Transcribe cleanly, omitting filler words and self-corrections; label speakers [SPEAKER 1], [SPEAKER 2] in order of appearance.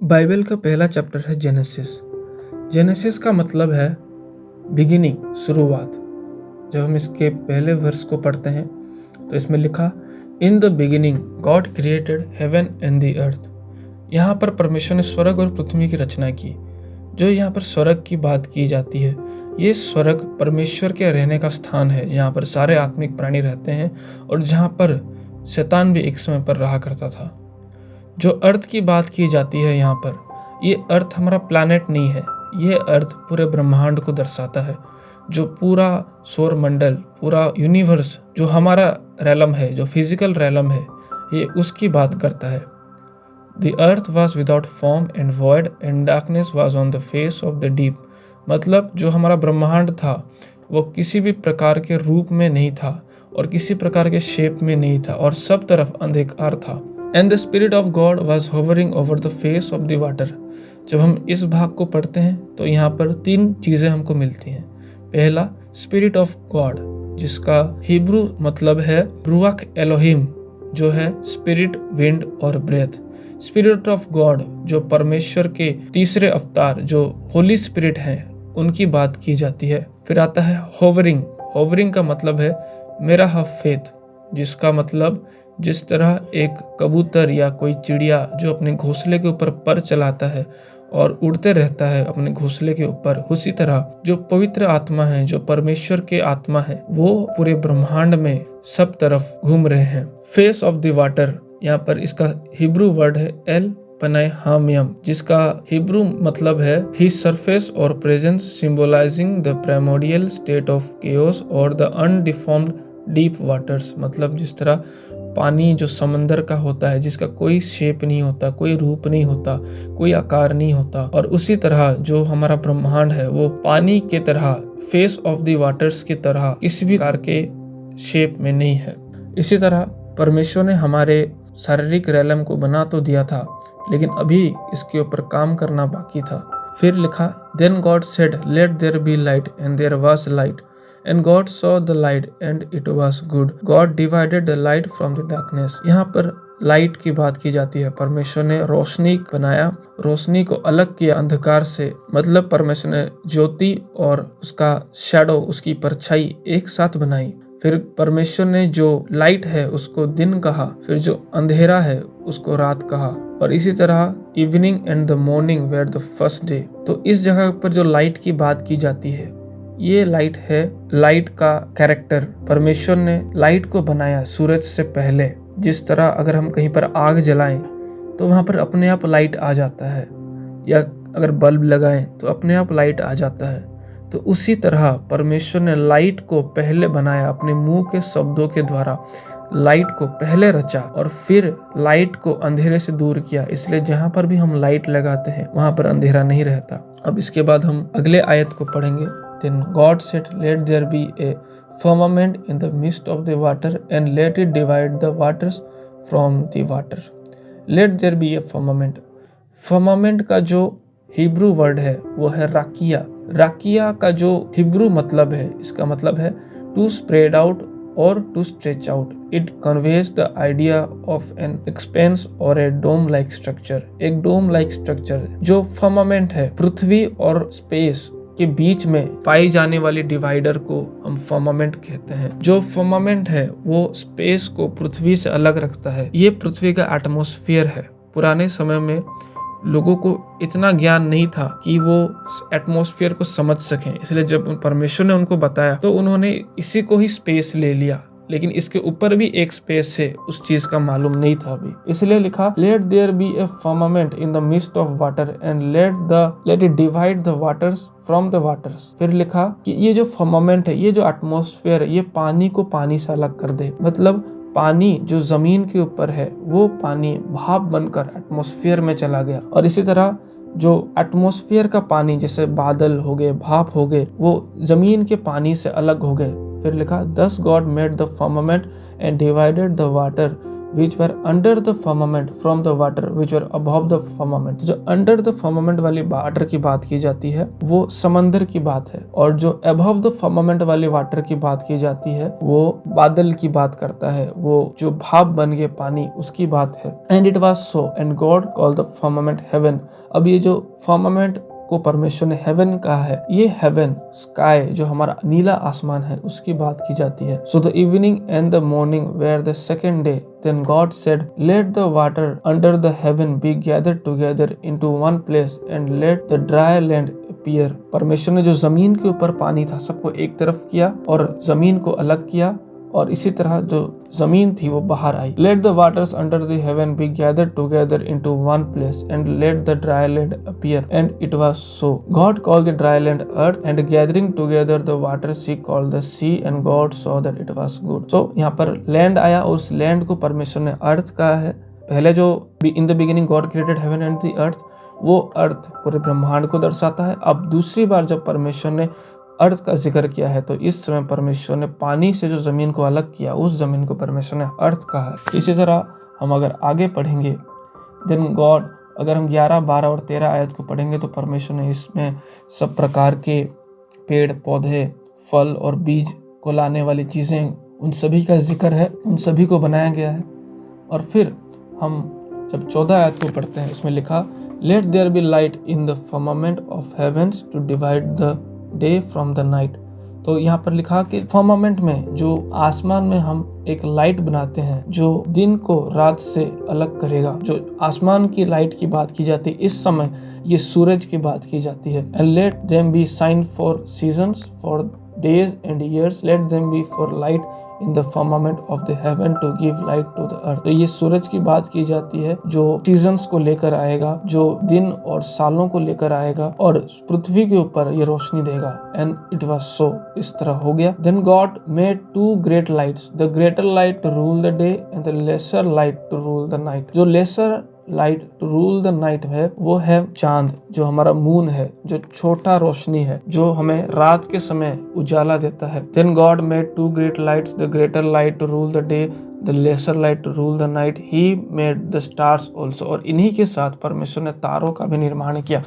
[SPEAKER 1] Bible का पहला chapter है जेनेसिस। जेनेसिस का मतलब है बिगिनिंग, शुरुआत। जब हम इसके पहले वर्स को पढ़ते हैं तो इसमें लिखा, in the beginning God created heaven and the earth. यहाँ पर परमेश्वर ने स्वर्ग और पृथ्वी की रचना की। जो यहाँ पर स्वर्ग की बात की जाती है, ये स्वर्ग परमेश्वर के रहने का स्थान है, जहाँ पर सारे आत्मिक प्राणी रहते हैं और जहाँ पर शैतान भी एक समय पर रहा करता था। जो अर्थ की बात की जाती है यहाँ पर, ये अर्थ हमारा प्लैनेट नहीं है, ये अर्थ पूरे ब्रह्मांड को दर्शाता है। जो पूरा सौर मंडल, पूरा यूनिवर्स जो हमारा रैलम है, जो फिजिकल रैलम है, ये उसकी बात करता है। The earth was without form and void and darkness was on the face of the deep. मतलब जो हमारा ब्रह्मांड था वो किसी भी प्रकार के रूप में नहीं था और किसी प्रकार के शेप में नहीं था और सब तरफ अंधकार था। And the spirit of God was hovering over the face of the water. जब हम इस भाग को पढ़ते हैं तो यहाँ पर 3 चीज़ें हमको मिलती हैं। पहला, स्पिरिट ऑफ गॉड, जिसका हिब्रू मतलब है रुआख एलोहिम, जो है स्पिरिट, विंड और ब्रेथ। स्पिरिट ऑफ गॉड जो परमेश्वर के तीसरे अवतार जो होली स्पिरिट हैं, उनकी बात की जाती है। फिर आता है होवरिंग। होवरिंग का मतलब है मेरा फेथ, जिसका मतलब जिस तरह एक कबूतर या कोई चिड़िया जो अपने घोंसले के ऊपर पर चलाता है और उड़ते रहता है अपने घोंसले के ऊपर, उसी तरह जो पवित्र आत्मा है, जो परमेश्वर के आत्मा है, वो पूरे ब्रह्मांड में सब तरफ घूम रहे हैं। फेस ऑफ द वाटर, यहाँ पर इसका हिब्रू वर्ड है एल पनाय हामियम, जिसका हिब्रू मतलब है ही सरफेस और presence symbolising the primordial state of chaos और द अनडिफॉर्म्ड डीप वाटर्स। मतलब जिस तरह पानी जो समंदर का होता है, जिसका कोई शेप नहीं होता, कोई रूप नहीं होता, कोई आकार नहीं होता, और उसी तरह जो हमारा ब्रह्मांड है वो पानी के तरह, फेस ऑफ द वाटर्स की तरह किसी भी प्रकार के शेप में नहीं है। इसी तरह परमेश्वर ने हमारे शारीरिक रैलम को बना तो दिया था, लेकिन अभी इसके ऊपर काम करना बाकी था। फिर लिखा, then God said let there be light and there was light and God saw the light and it was good. God divided the light from the darkness. यहाँ पर लाइट की बात की जाती है। परमेश्वर ने रोशनी बनाया, रोशनी को अलग किया अंधकार से। मतलब परमेश्वर ने ज्योति और उसका शैडो, उसकी परछाई एक साथ बनाई। फिर परमेश्वर ने जो लाइट है उसको दिन कहा, फिर जो अंधेरा है उसको रात कहा। और इसी तरह evening and the morning were the first day. तो इस जगह पर जो लाइट की बात की जाती है, ये लाइट है, लाइट का कैरेक्टर। परमेश्वर ने लाइट को बनाया सूरज से पहले। जिस तरह अगर हम कहीं पर आग जलाएं तो वहां पर अपने आप लाइट आ जाता है, या अगर बल्ब लगाएं तो अपने आप लाइट आ जाता है। तो उसी तरह परमेश्वर ने लाइट को पहले बनाया, अपने मुंह के शब्दों के द्वारा लाइट को पहले रचा और फिर लाइट को अंधेरे से दूर किया। इसलिए जहां पर भी हम लाइट लगाते हैं वहां पर अंधेरा नहीं रहता। अब इसके बाद हम अगले आयत को पढ़ेंगे। Then God said, let there be a firmament in the midst of the water and let it divide the waters from the water. Let there be a firmament. Firmament का जो हिब्रू वर्ड है वो है राकिया। राकिया का जो Hebrew मतलब है, इसका मतलब है to spread out or to stretch out. It conveys the idea of an expanse or a dome-like structure. एक dome-like structure जो firmament है, पृथ्वी और स्पेस के बीच में पाई जाने वाली डिवाइडर को हम फर्मामेंट कहते हैं। जो फर्मामेंट है वो स्पेस को पृथ्वी से अलग रखता है। ये पृथ्वी का एटमॉस्फेयर है। पुराने समय में लोगों को इतना ज्ञान नहीं था कि वो एटमॉस्फेयर को समझ सकें, इसलिए जब परमेश्वर ने उनको बताया तो उन्होंने इसी को ही स्पेस ले लिया, लेकिन इसके ऊपर भी एक स्पेस है, उस चीज का मालूम नहीं था अभी। इसलिए लिखा, let there be a firmament in the mist of water and let it divide the waters from the waters. फिर लिखा कि ये जो फर्मामेंट है, ये जो एटमॉस्फेयर है, ये पानी को पानी से अलग कर दे। मतलब पानी जो जमीन के ऊपर है वो पानी भाप बनकर एटमॉस्फेयर में चला गया, और इसी तरह जो एटमॉस्फेयर का पानी जैसे बादल हो गए, भाप हो गए, वो जमीन के पानी से अलग हो गए। फिर लिखा, thus God made the firmament and divided the water which were under the firmament from the water which were above the firmament। जो under the firmament वाली वाटर की बात की जाती है वो समंदर की बात है, और जो above the firmament वाली वाटर की बात की जाती है वो बादल की बात करता है, वो जो भाप बन के पानी उसकी बात है। And it was so and God called the firmament heaven। अब ये जो firmament को परमेश्वर ने हेवन कहा है, ये हेवन स्काई जो हमारा नीला आसमान है उसकी बात की जाती है। So the evening and the morning were the second day, then God said let the water under the heaven be gathered together into one place and let the dry land appear. परमेश्वर ने जो जमीन के ऊपर पानी था सबको एक तरफ किया और जमीन को अलग किया, और इसी तरह जो जमीन थी वो बाहर आई। Let the waters under the heaven be gathered together into one place and let the dry land appear and it was so. God called the dry land earth and gathering together the water sea called the sea and God saw that it was good. सो यहाँ पर land आया और उस land को परमेश्वर ने अर्थ कहा है। पहले जो in the beginning God created heaven and the earth, वो अर्थ पूरे ब्रह्मांड को दर्शाता है। अब दूसरी बार जब परमेश्वर ने अर्थ का जिक्र किया है तो इस समय परमेश्वर ने पानी से जो जमीन को अलग किया उस जमीन को परमेश्वर ने अर्थ कहा है। इसी तरह हम अगर आगे पढ़ेंगे देन गॉड, अगर हम 11, 12 और 13 आयत को पढ़ेंगे तो परमेश्वर ने इसमें सब प्रकार के पेड़ पौधे, फल और बीज को लाने वाली चीज़ें, उन सभी का जिक्र है, उन सभी को बनाया गया है। और फिर हम जब 14 आयत को पढ़ते हैं उसमें लिखा let there be light in the firmament of heavens to divide the day from the night. तो यहाँ पर लिखा कि फर्मामेंट में, जो आसमान में हम एक लाइट बनाते हैं जो दिन को रात से अलग करेगा, जो आसमान की लाइट की बात की जाती है इस समय ये सूरज की बात की जाती है। And let them be sign for seasons for days and years, let them be for light in the firmament of the heaven to give light to the earth. तो ये सूरज की बात की जाती है जो सीजन्स को लेकर आएगा, जो दिन और सालों को लेकर आएगा और पृथ्वी के ऊपर ये रोशनी देगा। एंड इट वाज सो, इस तरह हो गया। Then God made two great lights, the greater light to rule the day and the lesser light to rule the night. जो lesser light to rule the night है वो है चांद, जो हमारा मून है, जो छोटा रोशनी है, जो हमें रात के समय उजाला देता है। Then God made two great lights, the greater light to rule the day, the lesser light to rule the night. He made the stars also. और इन्हीं के साथ परमेश्वर ने तारों का भी निर्माण किया।